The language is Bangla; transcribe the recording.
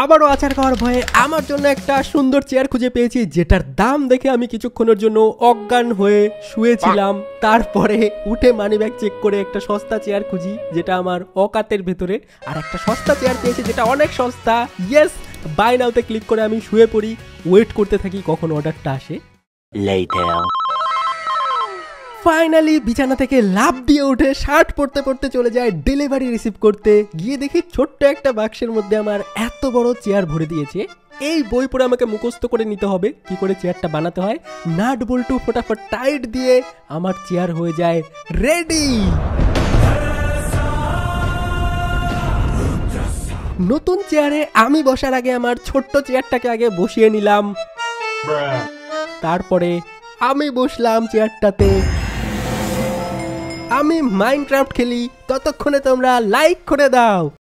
আবারও আচার খাওয়ার ভয়ে আমার জন্য একটা সুন্দর চেয়ার খুঁজে পেয়েছি, যেটার দাম দেখে আমি কিছুক্ষণের জন্য অজ্ঞান হয়ে শুয়েছিলাম। তারপরে উঠে মানিব্যাগ চেক করে একটা সস্তা চেয়ার খুঁজি যেটা আমার অকাতের ভেতরে, আর একটা সস্তা চেয়ার পেয়েছি যেটা অনেক সস্তা। ইয়েস, বাই নাওতে ক্লিক করে আমি শুয়ে পড়ি, ওয়েট করতে থাকি কখন অর্ডারটা আসে। ফাইনালি বিছানা থেকে লাফ দিয়ে উঠে শার্ট পরতে পরতে চলে যায় ডেলিভারি রিসিভ করতে। গিয়ে দেখি ছোট্ট একটা বাক্সের মধ্যে আমার এত বড় চেয়ার ভরে দিয়েছে। এই বই পড়ে আমাকে মুখস্থ করে নিতে হবে কি করে চেয়ারটা বানাতে হয়। নাট বল্টু ফটাফট টাইট দিয়ে আমার চেয়ার হয়ে যায় রেডি। নতুন চেয়ারে আমি বসার আগে আমার ছোট্ট চেয়ারটাকে আগে বসিয়ে নিলাম, তারপরে আমি বসলাম চেয়ারটাতে। আমি মাইনক্রাফট খেলি, ততক্ষণে তোমরা লাইক করে দাও।